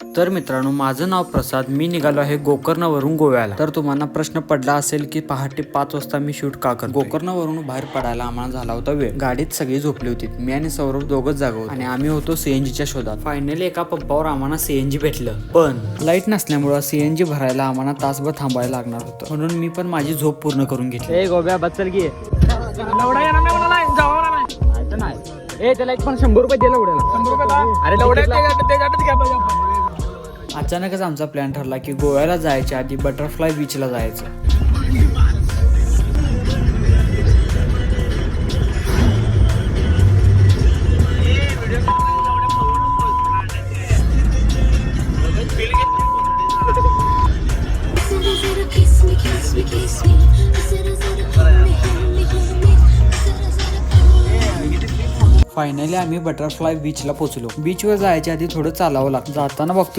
तर मित्रांनो, माझं नाव प्रसाद. मी निघालो आहे गोकर्णवरून गोव्याला. तर तुम्हाला प्रश्न पडला असेल की पहाटे 5 वाजता मी शूट का करतो. गोकर्णवरून बाहेर पडायला आम्हाला झाला होता वेळ. गाडीत सगळी झोपली होती. मी आणि सौरभ दोघंच जागा होतो आणि आम्ही होतो सीएनजीच्या शोधात. फायनली एका पंपावर आम्हाला सीएनजी भेटलं, पण लाईट नसल्यामुळे सीएनजी भरायला आम्हाला तासभर थांबायला लागणार होतं. म्हणून मी पण माझी झोप पूर्ण करून घेतली. गोव्या बच्चल की त्याला एक पण 100 रुपये दिला उड्याला. अचानकच आमचा प्लॅन ठरला की गोव्याला जायच्या आधी बटरफ्लाय बीचला जायचं. फायनली आम्ही बटरफ्लाय बीचला पोहोचलो. बीचवर जायच्या आधी थोडं चालावं लागतं. जाताना बघतो